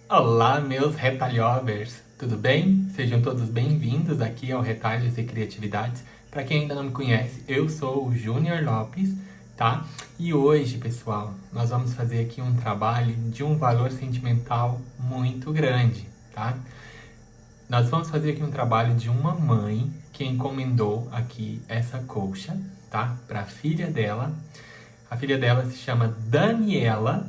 Olá, meus retalhovers! Tudo bem? Sejam todos bem-vindos aqui ao Retalhos e Criatividades. Para quem ainda não me conhece, eu sou o Júnior Lopes, tá? E hoje, pessoal, nós vamos fazer aqui um trabalho de um valor sentimental muito grande, tá? Nós vamos fazer aqui um trabalho de uma mãe que encomendou aqui essa colcha, tá? Para a filha dela. A filha dela se chama Daniela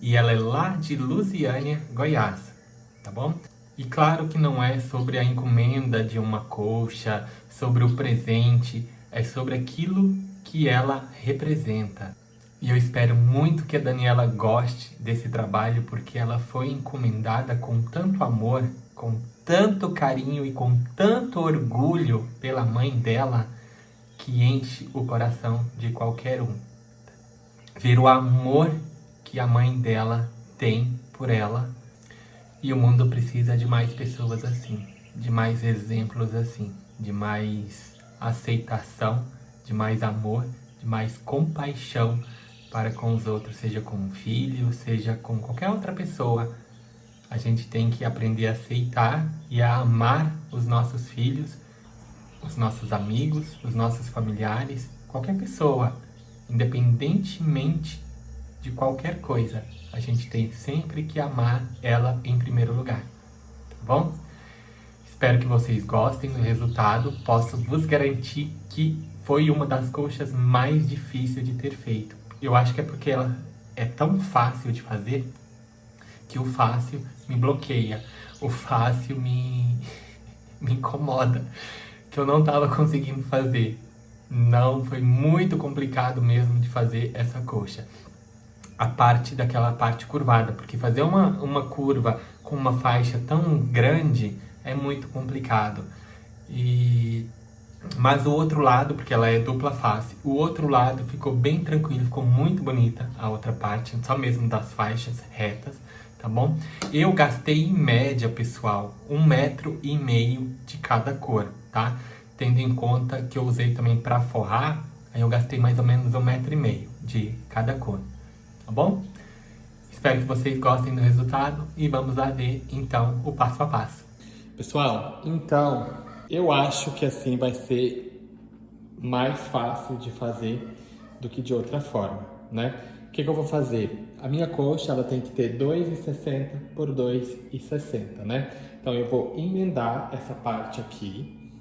e ela é lá de Lusiânia, Goiás, tá bom? E claro que não é sobre a encomenda de uma colcha, sobre o presente, é sobre aquilo que ela representa. E eu espero muito que a Daniela goste desse trabalho, porque ela foi encomendada com tanto amor, com tanto carinho e com tanto orgulho pela mãe dela, que enche o coração de qualquer um. Ver o amor que a mãe dela tem por ela. E o mundo precisa de mais pessoas assim, de mais exemplos assim, de mais aceitação, de mais amor, de mais compaixão para com os outros, seja com um filho, seja com qualquer outra pessoa. A gente tem que aprender a aceitar e a amar os nossos filhos, os nossos amigos, os nossos familiares, qualquer pessoa, independentemente de qualquer coisa. A gente tem sempre que amar ela em primeiro lugar, tá bom? Espero que vocês gostem do resultado. Posso vos garantir que foi uma das colchas mais difíceis de ter feito. Eu acho que é porque ela é tão fácil de fazer que o fácil me bloqueia. O fácil me incomoda, que eu não estava conseguindo fazer. Não, foi muito complicado mesmo de fazer essa coxa. A parte daquela parte curvada, porque fazer uma curva com uma faixa tão grande é muito complicado. E mas o outro lado, porque ela é dupla face, o outro lado ficou bem tranquilo, ficou muito bonita a outra parte, só mesmo das faixas retas, tá bom? Eu gastei em média, pessoal, 1,5 m de cada cor, tá? Tendo em conta que eu usei também para forrar, aí eu gastei mais ou menos 1,5 m de cada cor, tá bom? Espero que vocês gostem do resultado e vamos lá ver então o passo a passo. Pessoal, então eu acho que assim vai ser mais fácil de fazer do que de outra forma, né? O que eu vou fazer? A minha coxa ela tem que ter 2,60 por 2,60, né? Então eu vou emendar essa parte aqui,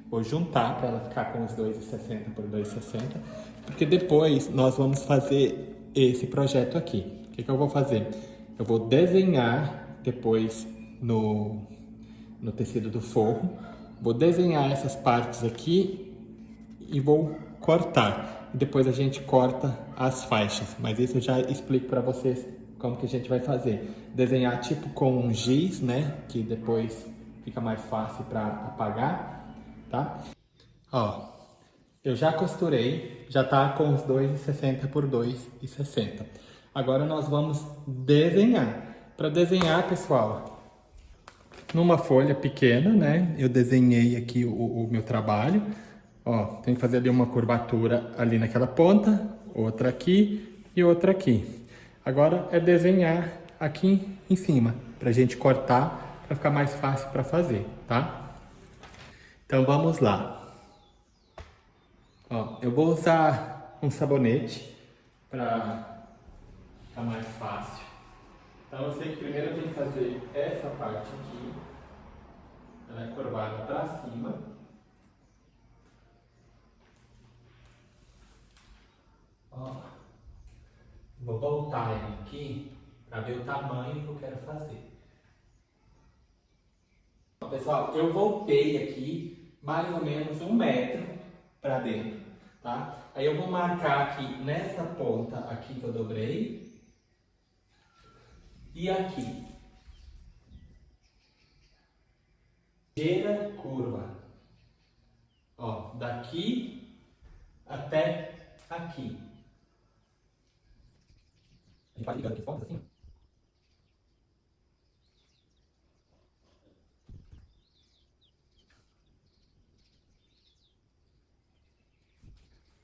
vou juntar para ela ficar com os 2,60 por 2,60, porque depois nós vamos fazer esse projeto aqui. O que eu vou fazer? Eu vou desenhar depois no tecido do forro, vou desenhar essas partes aqui e vou cortar. E depois a gente corta as faixas, mas isso eu já explico para vocês como que a gente vai fazer. Desenhar tipo com um giz, né, que depois fica mais fácil para apagar, tá? Ó, eu já costurei, já tá com os 2,60 por 2,60. Agora nós vamos desenhar. Para desenhar, pessoal, numa folha pequena, né? Eu desenhei aqui o meu trabalho. Ó, tem que fazer ali uma curvatura ali naquela ponta, outra aqui e outra aqui. Agora é desenhar aqui em cima, pra gente cortar, para ficar mais fácil para fazer, tá? Então vamos lá. Ó, eu vou usar um sabonete para ficar mais fácil. Então eu sei que primeiro eu tenho que fazer essa parte aqui. Ela é curvada para cima. Ó, vou voltar ele aqui para ver o tamanho que eu quero fazer. Bom, pessoal, eu voltei aqui mais ou menos 1 m para dentro, tá? Aí eu vou marcar aqui nessa ponta aqui que eu dobrei e aqui. Ligeira curva. Ó, daqui até aqui. A gente vai ligando aqui as pontas assim.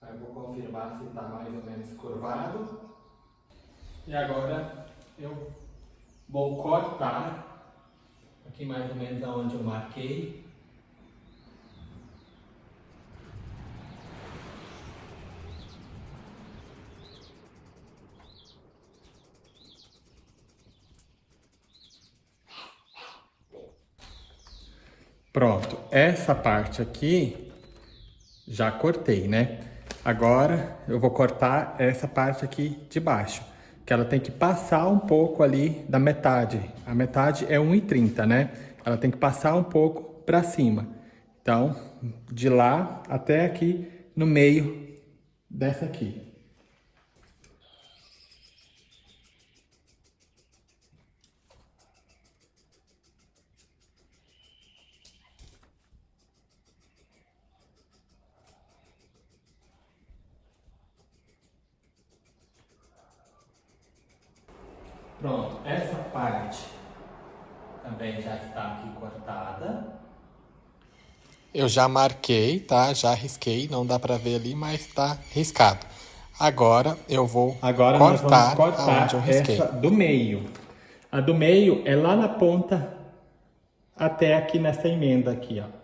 Aí eu vou confirmar se está mais ou menos curvado. E agora eu Vou cortar aqui mais ou menos aonde eu marquei. Pronto, essa parte aqui já cortei, né? Agora eu vou cortar essa parte aqui de baixo, que ela tem que passar um pouco ali da metade. A metade é 1,30, né? Ela tem que passar um pouco para cima. Então, de lá até aqui no meio dessa aqui. Pronto, essa parte também já está aqui cortada. Eu já marquei, tá? Já risquei, não dá pra ver ali, mas tá riscado. Agora eu vou Agora nós vamos cortar aonde eu risquei. essa do meio. A do meio é lá na ponta até aqui nessa emenda aqui, ó.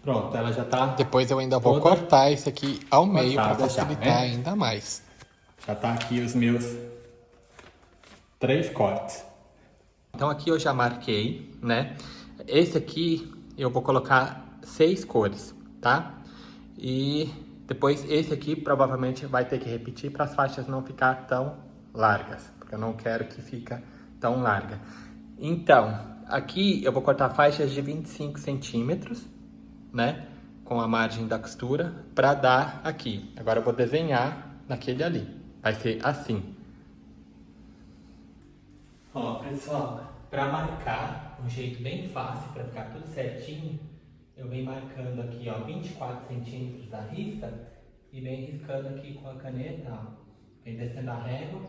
Pronto, ela já tá. Depois eu ainda vou toda cortar esse aqui ao meio para cortada já, facilitar né? ainda mais. Já tá aqui os meus 3 cortes. Então aqui eu já marquei, né? Esse aqui eu vou colocar 6 cores, tá? E depois esse aqui provavelmente vai ter que repetir para as faixas não ficar tão largas, porque eu não quero que fica tão larga. Então, aqui eu vou cortar faixas de 25 centímetros, né? Com a margem da costura, para dar aqui. Agora eu vou desenhar naquele ali. Vai ser assim. Ó, pessoal, para marcar um jeito bem fácil, para ficar tudo certinho, eu venho marcando aqui, ó, 24 centímetros da risca e venho riscando aqui com a caneta, ó. Vem descendo a régua,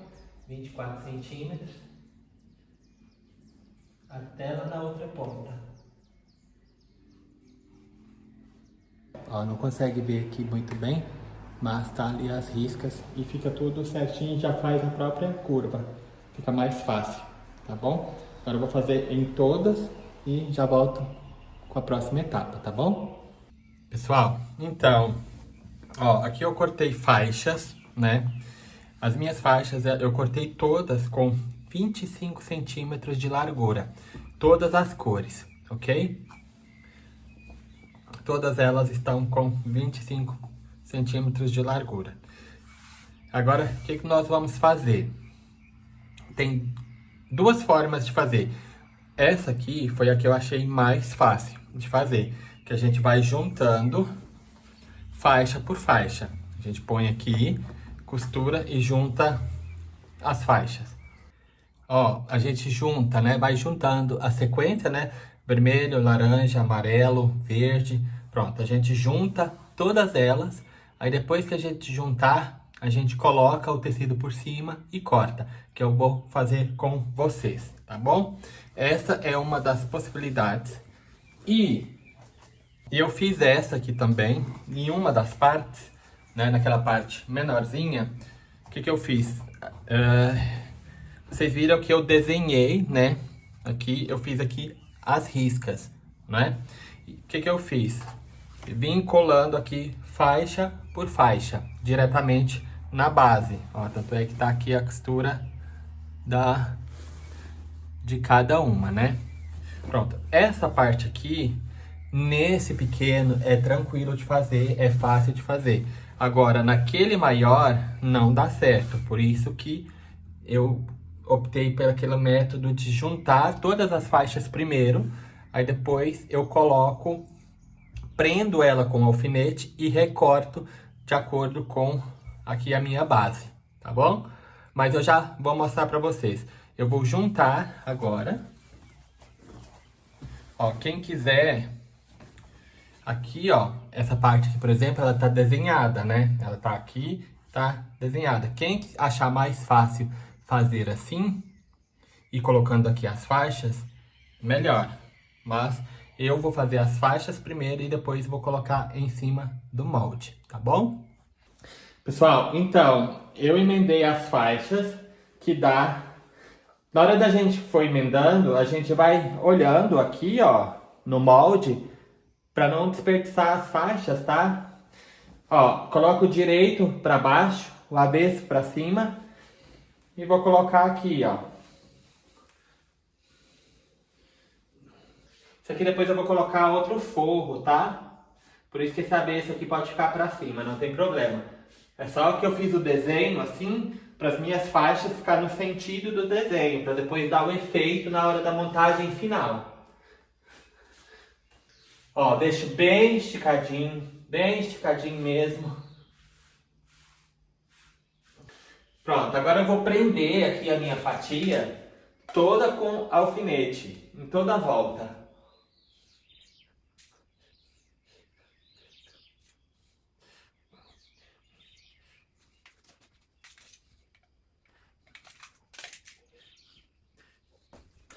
24 centímetros, até lá na outra ponta. Ó, não consegue ver aqui muito bem, mas tá ali as riscas E fica tudo certinho, já faz a própria curva. Fica mais fácil, tá bom? Agora eu vou fazer em todas e já volto com a próxima etapa, tá bom? Pessoal, então, ó, aqui eu cortei faixas, né? As minhas faixas eu cortei todas com 25 centímetros de largura. Todas as cores, ok? Todas elas estão com 25 centímetros de largura. Agora, o que nós vamos fazer? Tem duas formas de fazer. Essa aqui foi a que eu achei mais fácil de fazer, que a gente vai juntando faixa por faixa. A gente põe aqui, costura e junta as faixas. Ó, a gente junta, né? Vai juntando a sequência, né? Vermelho, laranja, amarelo, verde. Pronto, a gente junta todas elas. Aí depois que a gente juntar, a gente coloca o tecido por cima e corta, que eu vou fazer com vocês, tá bom? Essa é uma das possibilidades. E eu fiz essa aqui também, em uma das partes, né? Naquela parte menorzinha. O que eu fiz? Vocês viram que eu desenhei, né? Aqui, eu fiz aqui as riscas, né? O que eu fiz? Vim colando aqui faixa por faixa, diretamente na base. Ó, tanto é que tá aqui a costura de cada uma, né? Pronto, essa parte aqui, nesse pequeno, é tranquilo de fazer, é fácil de fazer. Agora, naquele maior, não dá certo. Por isso que eu optei pelo aquele método de juntar todas as faixas primeiro, aí depois eu coloco, prendo ela com alfinete e recorto de acordo com aqui a minha base, tá bom? Mas eu já vou mostrar pra vocês. Eu vou juntar agora. Ó, quem quiser, aqui, ó, essa parte aqui, por exemplo, ela tá desenhada, né? Ela tá aqui, tá desenhada. Quem achar mais fácil fazer assim e colocando aqui as faixas, melhor. Mas Eu vou fazer as faixas primeiro e depois vou colocar em cima do molde, tá bom? Pessoal, então, eu emendei as faixas que dá... Na hora da gente for emendando, a gente vai olhando aqui, ó, no molde, para não desperdiçar as faixas, tá? Ó, coloco o direito para baixo, o avesso para cima e vou colocar aqui, ó. Isso aqui depois eu vou colocar outro forro, tá? Por isso que esse avesso aqui pode ficar para cima, não tem problema. É só que eu fiz o desenho assim, para as minhas faixas ficar no sentido do desenho, para depois dar o efeito na hora da montagem final. Ó, deixo bem esticadinho mesmo. Pronto, agora eu vou prender aqui a minha fatia toda com alfinete, em toda a volta.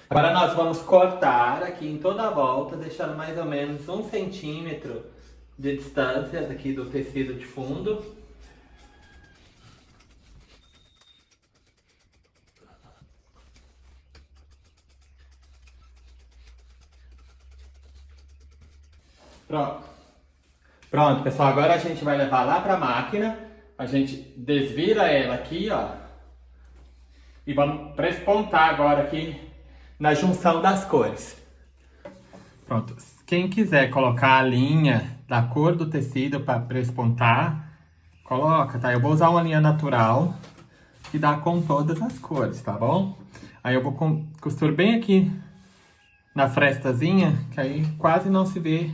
Agora nós vamos cortar aqui em toda a volta, deixando mais ou menos 1 centímetro de distância daqui do tecido de fundo. Pronto. Pronto, pessoal, agora a gente vai levar lá para a máquina, a gente desvira ela aqui, ó, e vamos prespontar agora aqui na junção das cores. Pronto, quem quiser colocar a linha da cor do tecido para prespontar, coloca, tá? Eu vou usar uma linha natural que dá com todas as cores, tá bom? Aí eu vou costuro bem aqui na frestazinha, que aí quase não se vê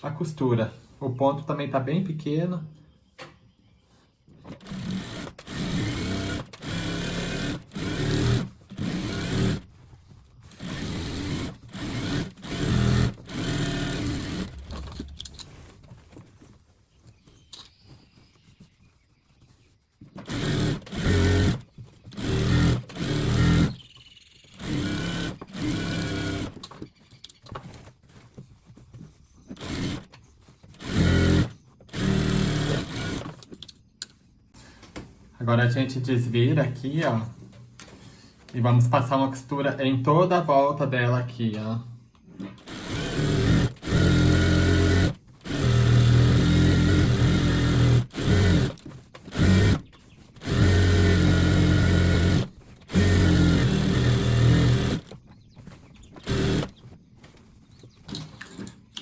a costura. O ponto também tá bem pequeno. Agora a gente desvira aqui, ó. E vamos passar uma costura em toda a volta dela aqui, ó.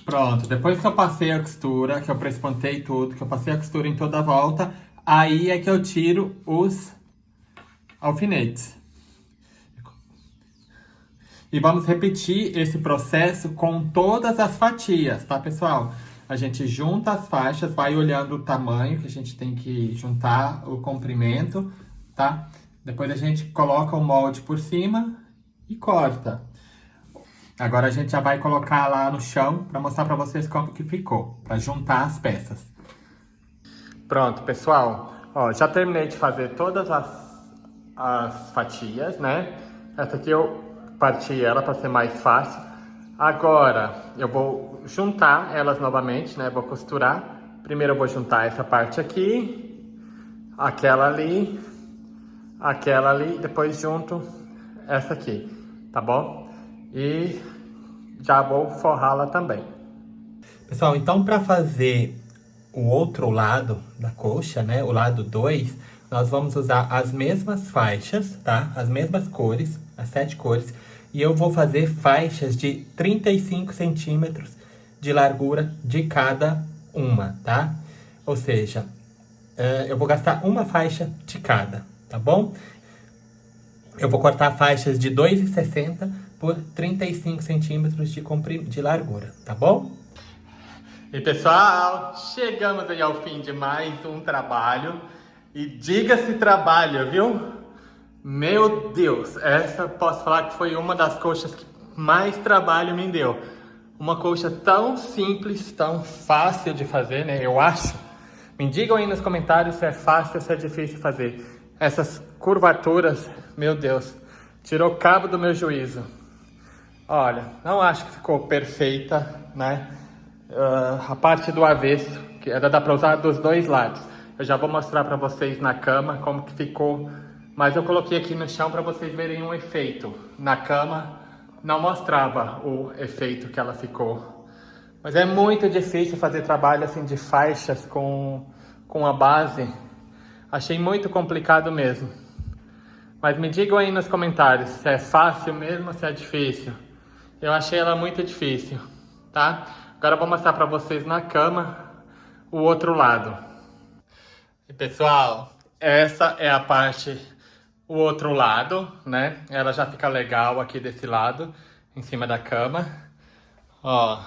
Pronto, depois que eu passei a costura, que eu prespontei tudo, que eu passei a costura em toda a volta, aí é que eu tiro os alfinetes. E vamos repetir esse processo com todas as fatias, tá, pessoal? A gente junta as faixas, vai olhando o tamanho que a gente tem que juntar, o comprimento, tá? Depois a gente coloca o molde por cima e corta. Agora a gente já vai colocar lá no chão para mostrar para vocês como que ficou, para juntar as peças. Pronto, pessoal. Ó, já terminei de fazer todas as fatias, né? Essa aqui eu parti ela para ser mais fácil. Agora eu vou juntar elas novamente, né? Vou costurar. Primeiro eu vou juntar essa parte aqui, aquela ali, depois junto essa aqui, tá bom? E já vou forrá-la também. Pessoal, então para fazer o outro lado da coxa, né, o lado 2, nós vamos usar as mesmas faixas, tá? As mesmas cores, as 7 cores. E eu vou fazer faixas de 35 centímetros de largura de cada uma, tá? Ou seja, eu vou gastar uma faixa de cada, tá bom? Eu vou cortar faixas de 2,60 por 35 centímetros de largura, tá bom? E pessoal, chegamos aí ao fim de mais um trabalho. E diga-se trabalho, viu? Meu Deus, essa posso falar que foi uma das coxas que mais trabalho me deu. Uma coxa tão simples, tão fácil de fazer, né? Eu acho. Me digam aí nos comentários se é fácil ou se é difícil fazer. Essas curvaturas, meu Deus, tirou cabo do meu juízo. Olha, não acho que ficou perfeita, né? A parte do avesso, que era dá pra usar dos dois lados. Eu já vou mostrar pra vocês na cama como que ficou. Mas eu coloquei aqui no chão pra vocês verem um efeito. Na cama não mostrava o efeito que ela ficou. Mas é muito difícil fazer trabalho assim de faixas com a base. Achei muito complicado mesmo. Mas me digam aí nos comentários se é fácil mesmo ou se é difícil. Eu achei ela muito difícil, tá? Agora eu vou mostrar pra vocês na cama o outro lado. E pessoal, essa é a parte, o outro lado, né? Ela já fica legal aqui desse lado, em cima da cama. Ó.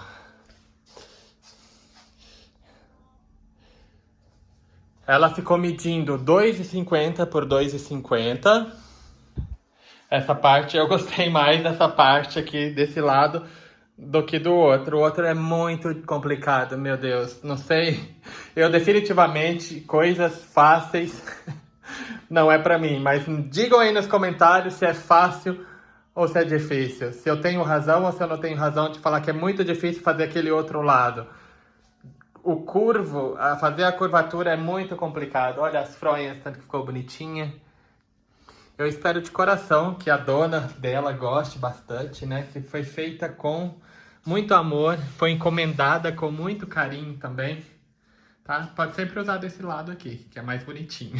Ela ficou medindo 2,50 por 2,50. Essa parte, eu gostei mais dessa parte aqui, desse lado, do que do outro. O outro é muito complicado, meu Deus. Não sei, eu definitivamente, coisas fáceis não é pra mim. Mas digam aí nos comentários se é fácil ou se é difícil. Se eu tenho razão ou se eu não tenho razão de falar que é muito difícil fazer aquele outro lado. O curvo, fazer a curvatura é muito complicado. Olha as fronhas, tanto que ficou bonitinha. Eu espero de coração que a dona dela goste bastante, né? Que foi feita com muito amor, foi encomendada com muito carinho também, tá? Pode sempre usar desse lado aqui, que é mais bonitinho.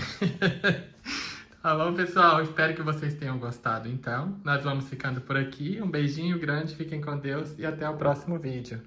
Tá bom, pessoal? Espero que vocês tenham gostado, então. Nós vamos ficando por aqui. Um beijinho grande, fiquem com Deus e até o próximo vídeo.